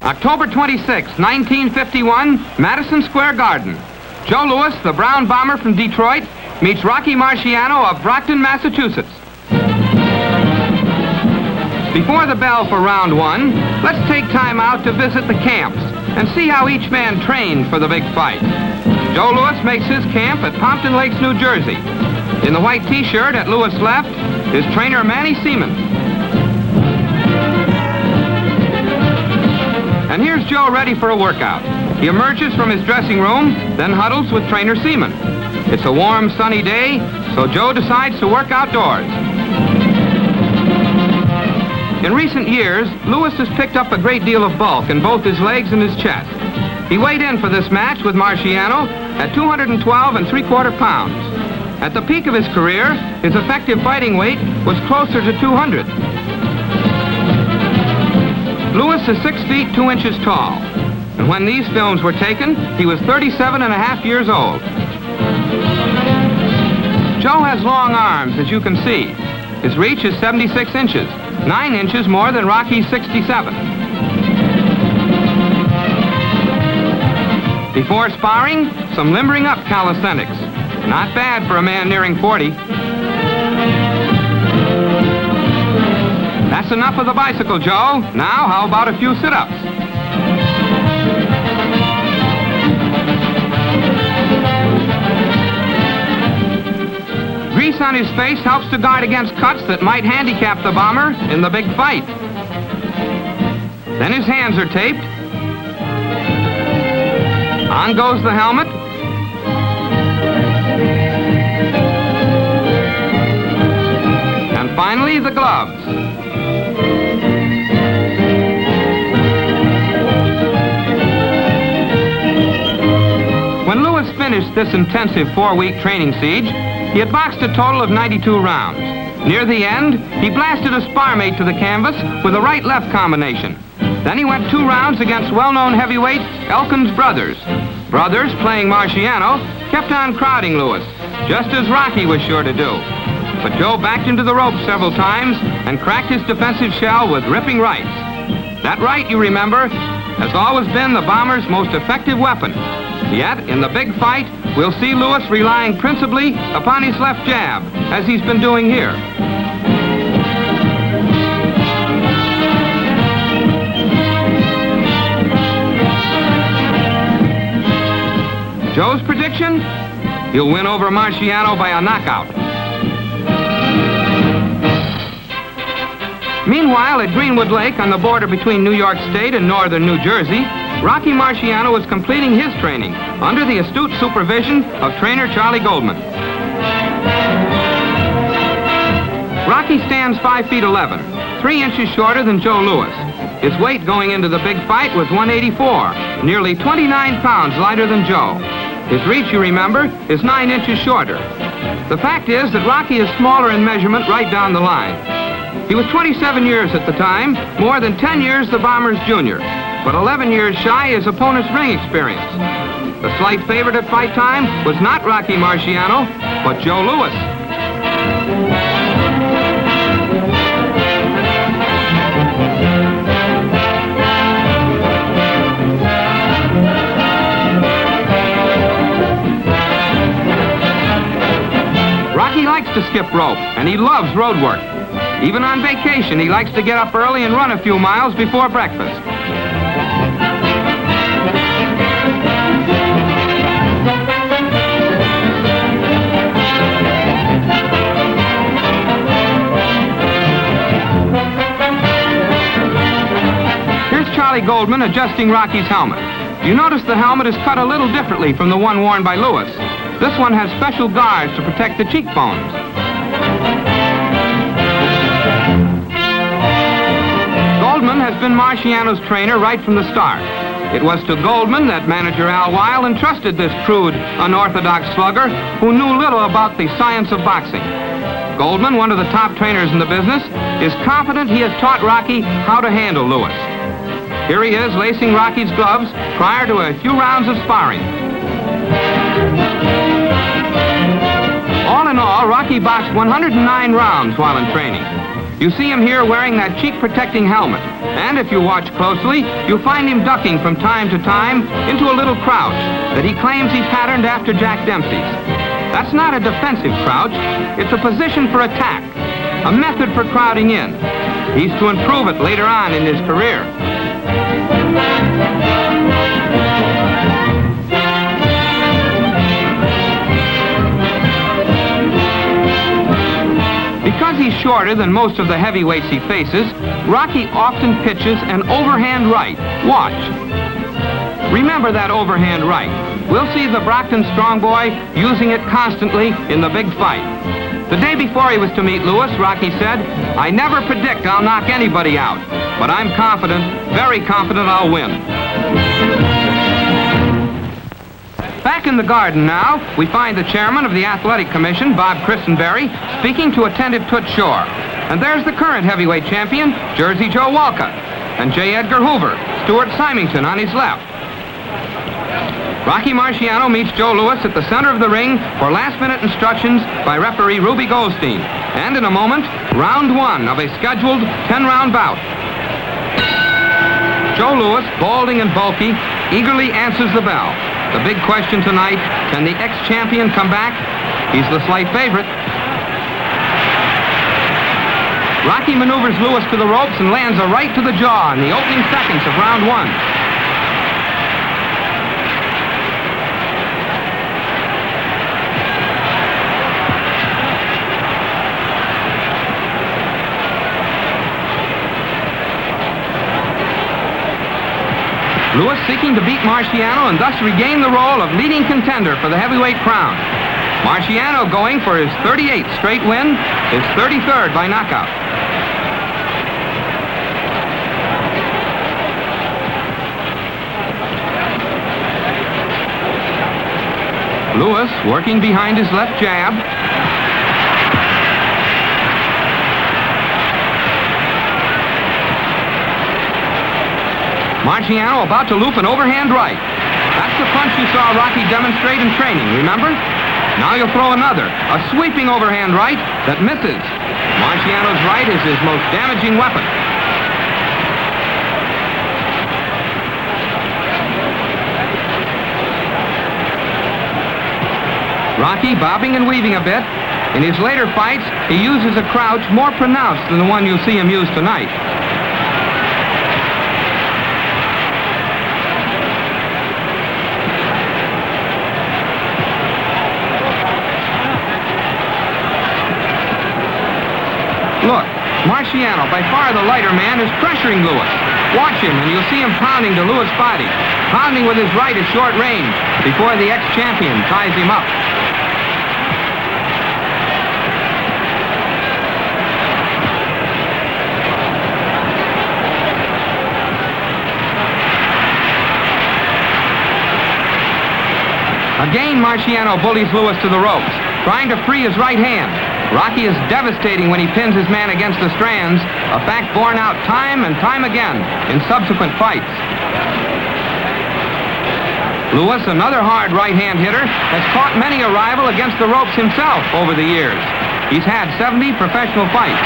October 26, 1951, Madison Square Garden. Joe Louis, the Brown Bomber from Detroit, meets Rocky Marciano of Brockton, Massachusetts. Before the bell for round one, let's take time out to visit the camps and see how each man trained for the big fight. Joe Louis makes his camp at Pompton Lakes, New Jersey. In the white T-shirt at Louis' left is trainer Manny Seaman. And here's Joe ready for a workout. He emerges from his dressing room, then huddles with trainer Seaman. It's a warm, sunny day, so Joe decides to work outdoors. In recent years, Louis has picked up a great deal of bulk in both his legs and his chest. He weighed in for this match with Marciano at 212 3/4 pounds. At the peak of his career, his effective fighting weight was closer to 200. Louis is 6 feet 2 inches tall, and when these films were taken, he was 37.5 years old. Joe has long arms, as you can see. His reach is 76 inches, 9 inches more than Rocky's 67. Before sparring, some limbering up calisthenics. Not bad for a man nearing 40. That's enough of the bicycle, Joe. Now, how about a few sit-ups? Grease on his face helps to guard against cuts that might handicap the bomber in the big fight. Then his hands are taped. On goes the helmet. And finally, the gloves. When Louis finished this intensive 4-week training siege, he had boxed a total of 92 rounds. Near the end, he blasted a spar mate to the canvas with a right-left combination. Then he went 2 rounds against well-known heavyweight Elkins Brothers. Brothers, playing Marciano, kept on crowding Louis, just as Rocky was sure to do. But Joe backed into the ropes several times and cracked his defensive shell with ripping rights. That right, you remember, has always been the bomber's most effective weapon. Yet, in the big fight, we'll see Louis relying principally upon his left jab, as he's been doing here. Joe's prediction? He'll win over Marciano by a knockout. Meanwhile, at Greenwood Lake, on the border between New York State and northern New Jersey, Rocky Marciano is completing his training under the astute supervision of trainer Charlie Goldman. Rocky stands 5 feet 11, 3 inches shorter than Joe Louis. His weight going into the big fight was 184, nearly 29 pounds lighter than Joe. His reach, you remember, is 9 inches shorter. The fact is that Rocky is smaller in measurement right down the line. He was 27 years at the time, more than 10 years the bomber's junior, but 11 years shy his opponent's ring experience. The slight favorite at fight time was not Rocky Marciano, but Joe Louis. Rocky likes to skip rope, and he loves road work. Even on vacation, he likes to get up early and run a few miles before breakfast. Here's Charlie Goldman adjusting Rocky's helmet. You notice the helmet is cut a little differently from the one worn by Louis. This one has special guards to protect the cheekbones. Goldman has been Marciano's trainer right from the start. It was to Goldman that manager Al Weil entrusted this crude, unorthodox slugger who knew little about the science of boxing. Goldman, one of the top trainers in the business, is confident he has taught Rocky how to handle Louis. Here he is lacing Rocky's gloves prior to a few rounds of sparring. All in all, Rocky boxed 109 rounds while in training. You see him here wearing that cheek-protecting helmet. And if you watch closely, you'll find him ducking from time to time into a little crouch that he claims he patterned after Jack Dempsey's. That's not a defensive crouch. It's a position for attack, a method for crowding in. He's to improve it later on in his career. Because he's shorter than most of the heavyweights he faces, Rocky often pitches an overhand right. Watch. Remember that overhand right. We'll see the Brockton strong boy using it constantly in the big fight. The day before he was to meet Lewis, Rocky said, "I never predict I'll knock anybody out, but I'm confident, very confident I'll win." Back in the garden now, we find the chairman of the Athletic Commission, Bob Christenberry, speaking to attentive Toots Shore. And there's the current heavyweight champion, Jersey Joe Walcott, and J. Edgar Hoover, Stuart Symington on his left. Rocky Marciano meets Joe Louis at the center of the ring for last-minute instructions by referee Ruby Goldstein. And in a moment, round one of a scheduled 10-round bout. Joe Louis, balding and bulky, eagerly answers the bell. The big question tonight, can the ex-champion come back? He's the slight favorite. Rocky maneuvers Louis to the ropes and lands a right to the jaw in the opening seconds of round one. Louis seeking to beat Marciano and thus regain the role of leading contender for the heavyweight crown. Marciano going for his 38th straight win, his 33rd by knockout. Louis working behind his left jab. Marciano about to loop an overhand right. That's the punch you saw Rocky demonstrate in training, remember? Now you'll throw another, a sweeping overhand right that misses. Marciano's right is his most damaging weapon. Rocky bobbing and weaving a bit. In his later fights, he uses a crouch more pronounced than the one you'll see him use tonight. Look, Marciano, by far the lighter man, is pressuring Louis. Watch him, and you'll see him pounding to Louis' body. Pounding with his right at short range before the ex-champion ties him up. Again, Marciano bullies Louis to the ropes, trying to free his right hand. Rocky is devastating when he pins his man against the strands, a fact borne out time and time again in subsequent fights. Louis, another hard right-hand hitter, has caught many a rival against the ropes himself over the years. He's had 70 professional fights.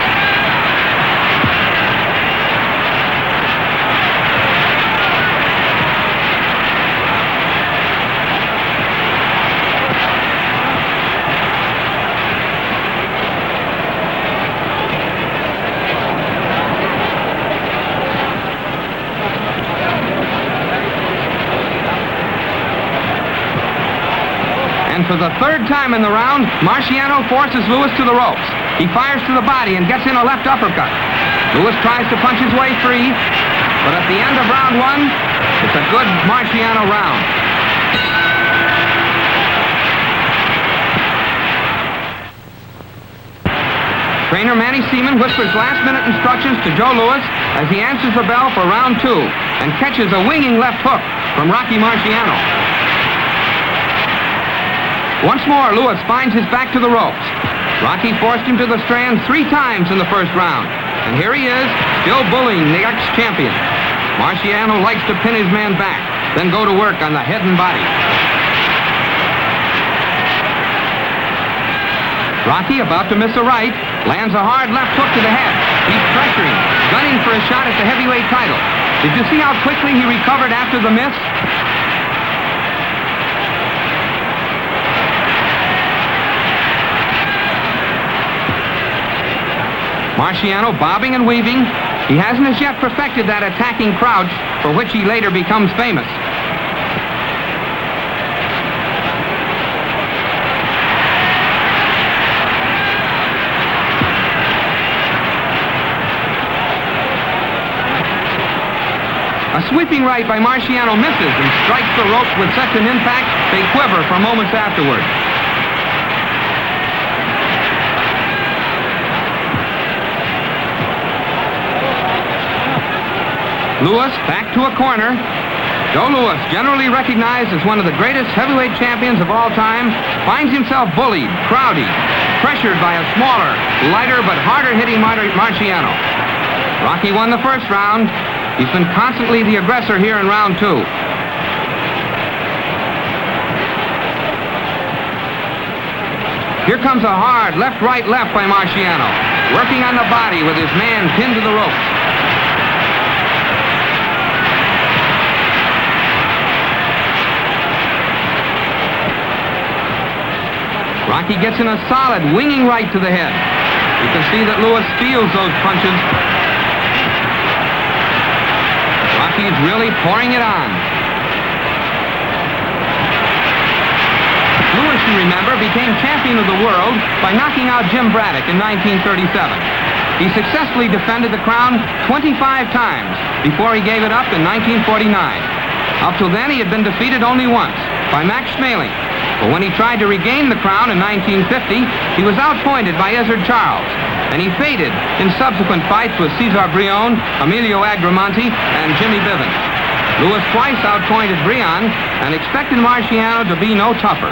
And for the third time in the round, Marciano forces Louis to the ropes. He fires to the body and gets in a left uppercut. Louis tries to punch his way free, but at the end of round one, it's a good Marciano round. Trainer Manny Seaman whispers last-minute instructions to Joe Louis as he answers the bell for round two and catches a winging left hook from Rocky Marciano. Once more, Louis finds his back to the ropes. Rocky forced him to the stand 3 times in the first round. And here he is, still bullying the ex-champion. Marciano likes to pin his man back, then go to work on the head and body. Rocky, about to miss a right, lands a hard left hook to the head. He's pressuring, gunning for a shot at the heavyweight title. Did you see how quickly he recovered after the miss? Marciano bobbing and weaving. He hasn't as yet perfected that attacking crouch for which he later becomes famous. A sweeping right by Marciano misses and strikes the ropes with such an impact they quiver for moments afterward. Lewis back to a corner. Joe Louis, generally recognized as one of the greatest heavyweight champions of all time, finds himself bullied, crowded, pressured by a smaller, lighter but harder-hitting Marciano. Rocky won the first round. He's been constantly the aggressor here in round two. Here comes a hard left-right left by Marciano, working on the body with his man pinned to the ropes. Rocky gets in a solid winging right to the head. You can see that Louis feels those punches. Rocky's really pouring it on. Louis, you remember, became champion of the world by knocking out Jim Braddock in 1937. He successfully defended the crown 25 times before he gave it up in 1949. Up till then, he had been defeated only once, by Max Schmeling. But when he tried to regain the crown in 1950, he was outpointed by Ezzard Charles, and he faded in subsequent fights with Cesar Brion, Emilio Agramonte, and Jimmy Bivens. Louis twice outpointed Brion and expected Marciano to be no tougher.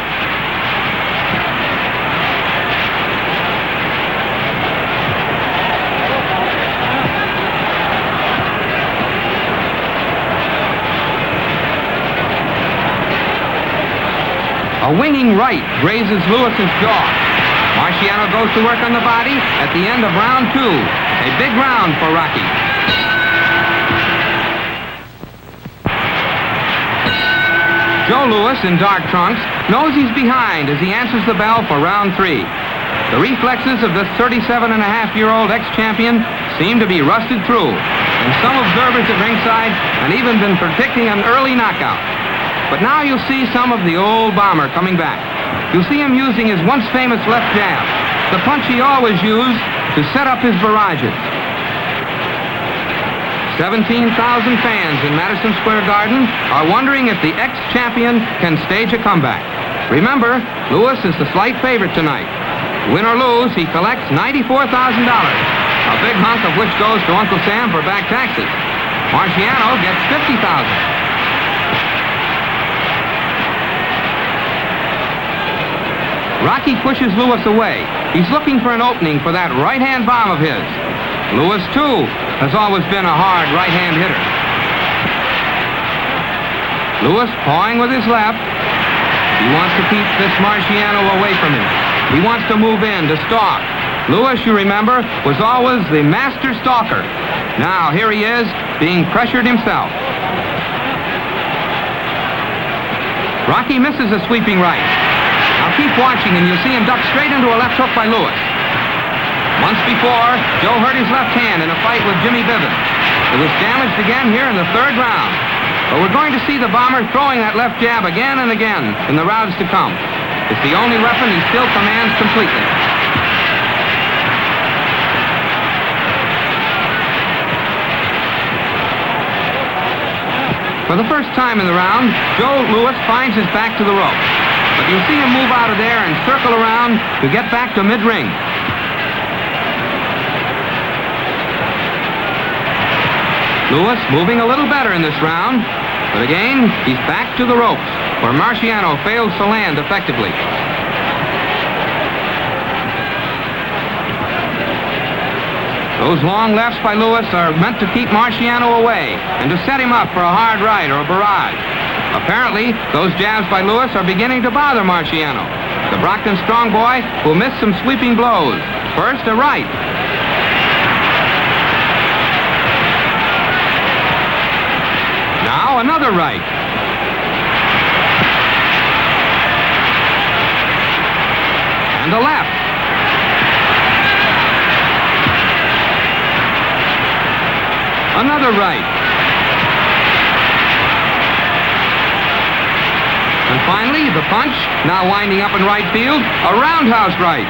A winging right grazes Louis's jaw. Marciano goes to work on the body at the end of round two. A big round for Rocky. Joe Louis, in dark trunks, knows he's behind as he answers the bell for round three. The reflexes of this 37-and-a-half-year-old ex-champion seem to be rusted through, and some observers at ringside have even been predicting an early knockout. But now you'll see some of the old bomber coming back. You'll see him using his once famous left jab, the punch he always used to set up his barrages. 17,000 fans in Madison Square Garden are wondering if the ex-champion can stage a comeback. Remember, Louis is the slight favorite tonight. Win or lose, he collects $94,000, a big hunk of which goes to Uncle Sam for back taxes. Marciano gets $50,000. Rocky pushes Louis away. He's looking for an opening for that right-hand bomb of his. Louis, too, has always been a hard right-hand hitter. Louis pawing with his left. He wants to keep this Marciano away from him. He wants to move in, to stalk. Louis, you remember, was always the master stalker. Now, here he is, being pressured himself. Rocky misses a sweeping right. Now keep watching and you'll see him duck straight into a left hook by Louis. Once before, Joe hurt his left hand in a fight with Jimmy Bivens. It was damaged again here in the third round. But we're going to see the bomber throwing that left jab again and again in the rounds to come. It's the only weapon he still commands completely. For the first time in the round, Joe Louis finds his back to the rope. But you'll see him move out of there and circle around to get back to mid-ring. Louis moving a little better in this round, but again, he's back to the ropes, where Marciano fails to land effectively. Those long lefts by Louis are meant to keep Marciano away and to set him up for a hard right or a barrage. Apparently, those jabs by Louis are beginning to bother Marciano. The Brockton strong boy will miss some sweeping blows. First, a right. Now another right. And a left. Another right. And finally, the punch, now winding up in right field, a roundhouse right.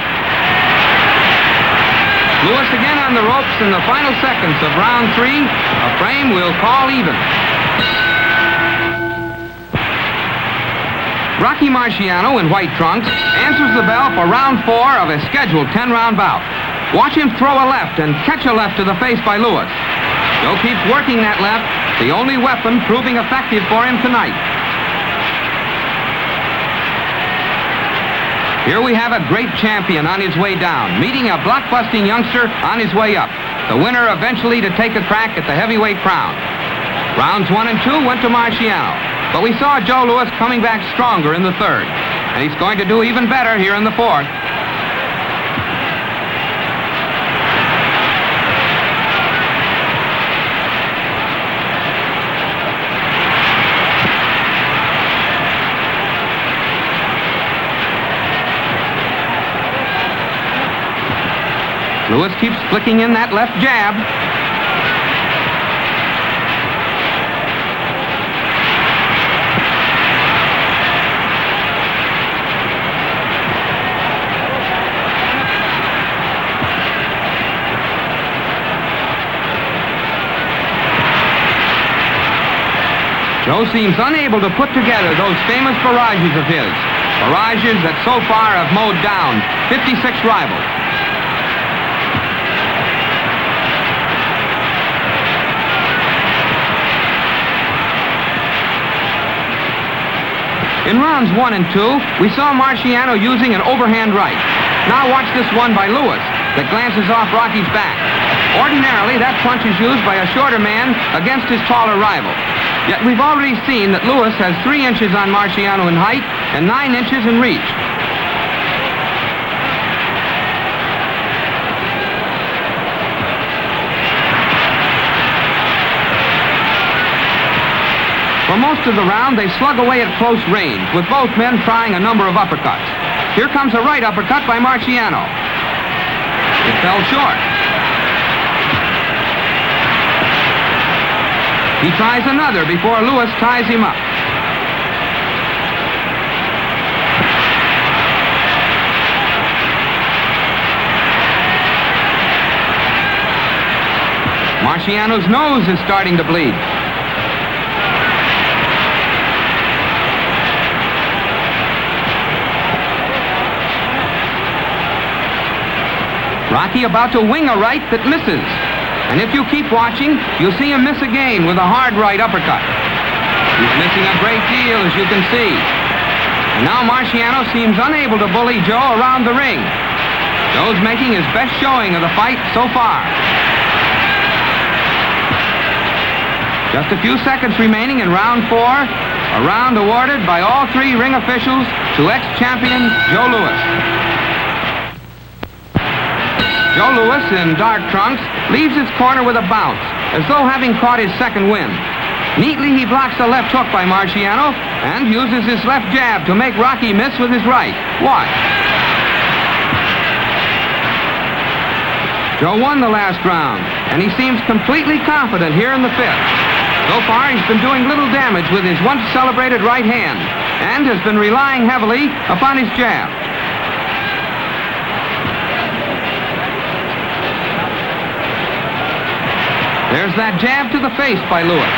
Lewis again on the ropes in the final seconds of round 3. A frame will call even. Rocky Marciano in white trunks answers the bell for round 4 of a scheduled 10-round bout. Watch him throw a left and catch a left to the face by Lewis. Joe keeps working that left, the only weapon proving effective for him tonight. Here we have a great champion on his way down, meeting a blockbusting youngster on his way up. The winner eventually to take a crack at the heavyweight crown. Rounds 1 and 2 went to Marciano, but we saw Joe Louis coming back stronger in the third. And he's going to do even better here in the fourth. Lewis keeps flicking in that left jab. Joe seems unable to put together those famous barrages of his. Barrages that so far have mowed down 56 rivals. In rounds 1 and 2, we saw Marciano using an overhand right. Now watch this one by Lewis that glances off Rocky's back. Ordinarily, that punch is used by a shorter man against his taller rival. Yet we've already seen that Lewis has 3 inches on Marciano in height and 9 inches in reach. For most of the round, they slug away at close range, with both men trying a number of uppercuts. Here comes a right uppercut by Marciano. It fell short. He tries another before Lewis ties him up. Marciano's nose is starting to bleed. Rocky about to wing a right that misses. And if you keep watching, you'll see him miss again with a hard right uppercut. He's missing a great deal, as you can see. And now Marciano seems unable to bully Joe around the ring. Joe's making his best showing of the fight so far. Just a few seconds remaining in round 4, a round awarded by all 3 ring officials to ex-champion Joe Louis. Joe Louis, in dark trunks, leaves his corner with a bounce, as though having caught his second win. Neatly, he blocks a left hook by Marciano and uses his left jab to make Rocky miss with his right. Watch. Joe won the last round, and he seems completely confident here in the 5th. So far, he's been doing little damage with his once-celebrated right hand, and has been relying heavily upon his jab. There's that jab to the face by Lewis.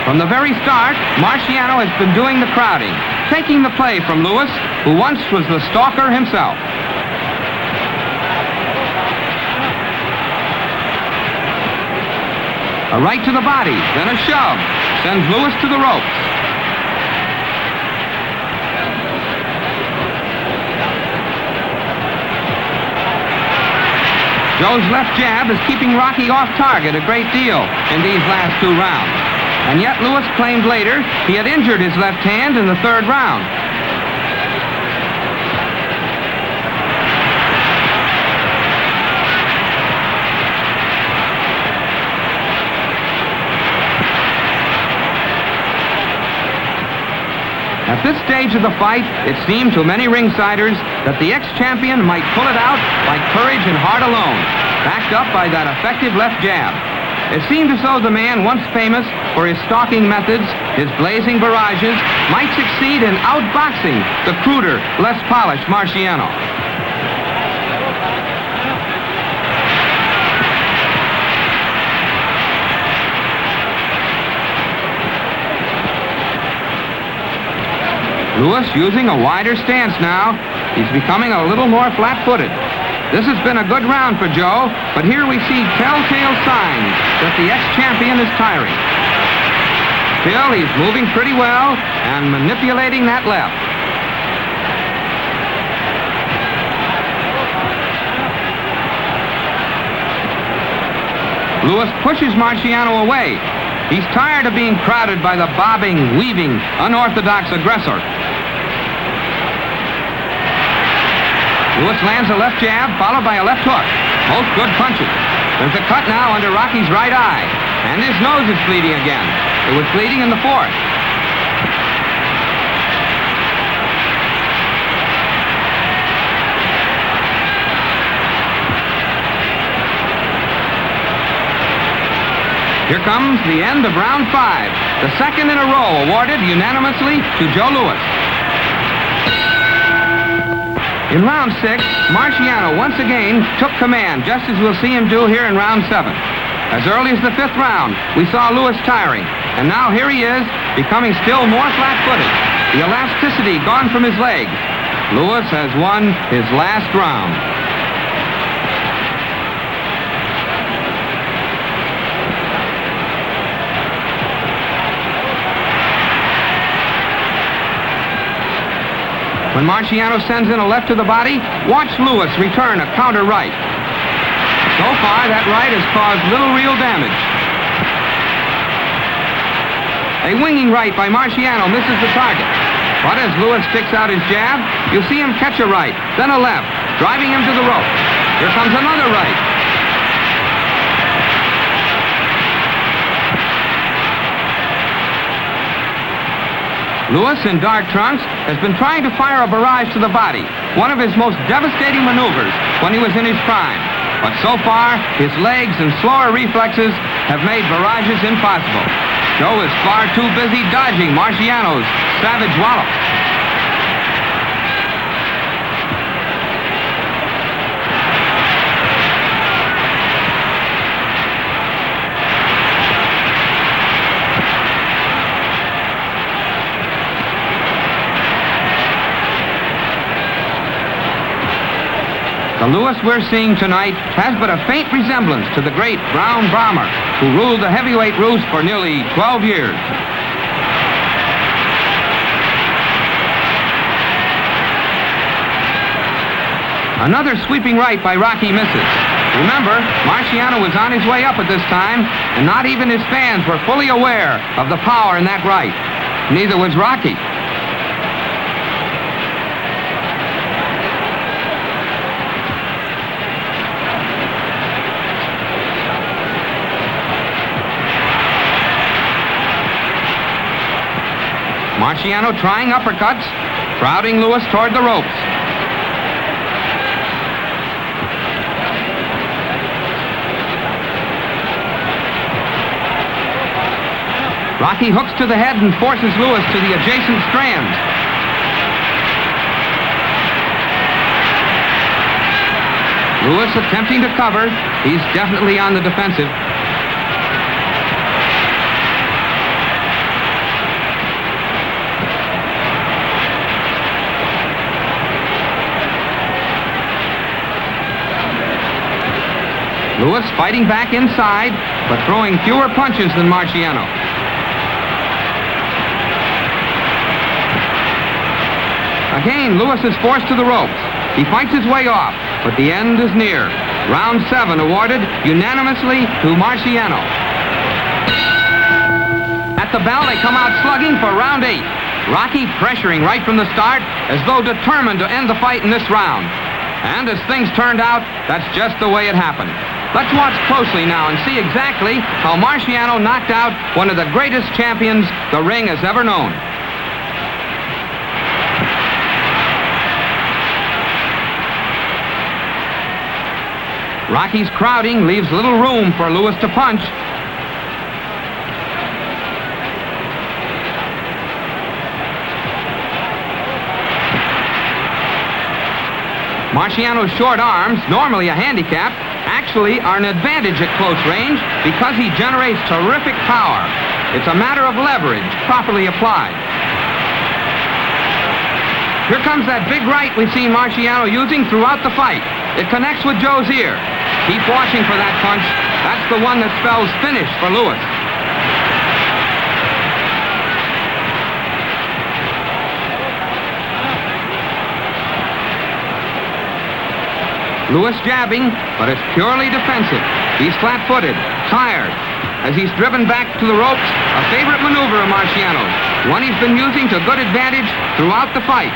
From the very start, Marciano has been doing the crowding, taking the play from Lewis, who once was the stalker himself. A right to the body, then a shove, sends Lewis to the ropes. Joe's left jab is keeping Rocky off target a great deal in these last 2 rounds. And yet Lewis claimed later he had injured his left hand in the 3rd round. At this stage of the fight, it seemed to many ringsiders that the ex-champion might pull it out by courage and heart alone, backed up by that effective left jab. It seemed as though the man once famous for his stalking methods, his blazing barrages, might succeed in outboxing the cruder, less polished Marciano. Lewis using a wider stance now. He's becoming a little more flat-footed. This has been a good round for Joe, but here we see telltale signs that the ex-champion is tiring. Still, he's moving pretty well and manipulating that left. Lewis pushes Marciano away. He's tired of being crowded by the bobbing, weaving, unorthodox aggressor. Lewis lands a left jab, followed by a left hook. Both good punches. There's a cut now under Rocky's right eye. And his nose is bleeding again. It was bleeding in the fourth. Here comes the end of round 5. The second in a row awarded unanimously to Joe Lewis. In round 6, Marciano once again took command, just as we'll see him do here in round 7. As early as the 5th round, we saw Lewis tiring, and now here he is, becoming still more flat-footed. The elasticity gone from his legs. Lewis has won his last round. When Marciano sends in a left to the body, watch Lewis return a counter right. So far, that right has caused little real damage. A winging right by Marciano misses the target. But as Lewis sticks out his jab, you'll see him catch a right, then a left, driving him to the rope. Here comes another right. Lewis, in dark trunks, has been trying to fire a barrage to the body, one of his most devastating maneuvers when he was in his prime. But so far, his legs and slower reflexes have made barrages impossible. Joe is far too busy dodging Marciano's savage wallop. The Lewis we're seeing tonight has but a faint resemblance to the great Brown Bomber who ruled the heavyweight roost for nearly 12 years. Another sweeping right by Rocky misses. Remember, Marciano was on his way up at this time, and not even his fans were fully aware of the power in that right. Neither was Rocky. Marciano trying uppercuts, crowding Lewis toward the ropes. Rocky hooks to the head and forces Lewis to the adjacent strands. Lewis attempting to cover. He's definitely on the defensive. Lewis fighting back inside, but throwing fewer punches than Marciano. Again, Lewis is forced to the ropes. He fights his way off, but the end is near. Round 7 awarded unanimously to Marciano. At the bell, they come out slugging for round 8. Rocky pressuring right from the start, as though determined to end the fight in this round. And as things turned out, that's just the way it happened. Let's watch closely now and see exactly how Marciano knocked out one of the greatest champions the ring has ever known. Rocky's crowding leaves little room for Lewis to punch. Marciano's short arms, normally a handicap, actually are an advantage at close range because he generates terrific power. It's a matter of leverage, properly applied. Here comes that big right we've seen Marciano using throughout the fight. It connects with Joe's ear. Keep watching for that punch. That's the one that spells finish for Lewis. Lewis jabbing, but it's purely defensive. He's flat-footed, tired. As he's driven back to the ropes, a favorite maneuver of Marciano's, one he's been using to good advantage throughout the fight.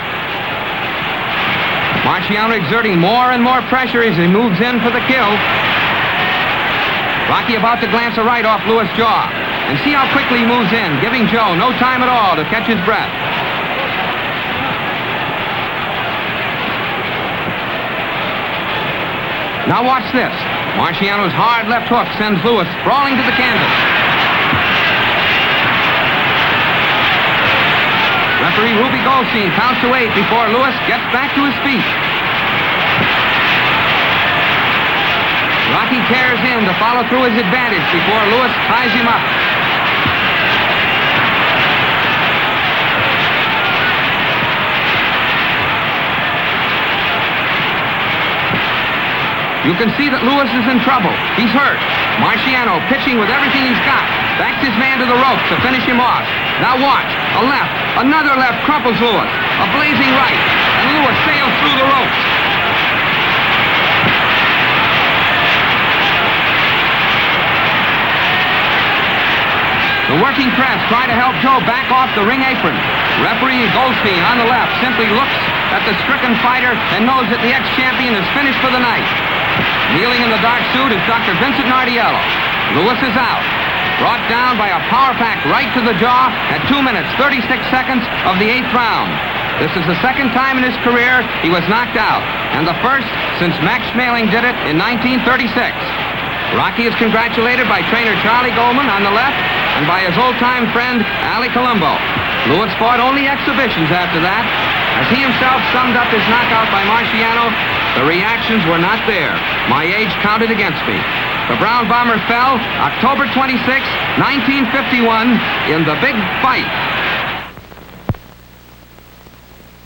Marciano exerting more and more pressure as he moves in for the kill. Rocky about to glance a right off Lewis' jaw. And see how quickly he moves in, giving Joe no time at all to catch his breath. Now watch this. Marciano's hard left hook sends Lewis sprawling to the canvas. Referee Ruby Goldstein counts to 8 before Lewis gets back to his feet. Rocky tears in to follow through his advantage before Lewis ties him up. You can see that Lewis is in trouble. He's hurt. Marciano, pitching with everything he's got, backs his man to the ropes to finish him off. Now watch. A left. Another left crumples Lewis. A blazing right. And Lewis sails through the ropes. The working press try to help Joe back off the ring apron. Referee Goldstein on the left simply looks at the stricken fighter and knows that the ex-champion is finished for the night. Kneeling in the dark suit is Dr. Vincent Nardiello. Lewis is out. Brought down by a power pack right to the jaw at 2 minutes, 36 seconds of the 8th round. This is the second time in his career he was knocked out, and the first since Max Schmeling did it in 1936. Rocky is congratulated by trainer Charlie Goldman on the left and by his old-time friend Ali Colombo. Lewis fought only exhibitions after that. As he himself summed up his knockout by Marciano, the reactions were not there. My age counted against me. The Brown Bomber fell October 26, 1951 in the big fight.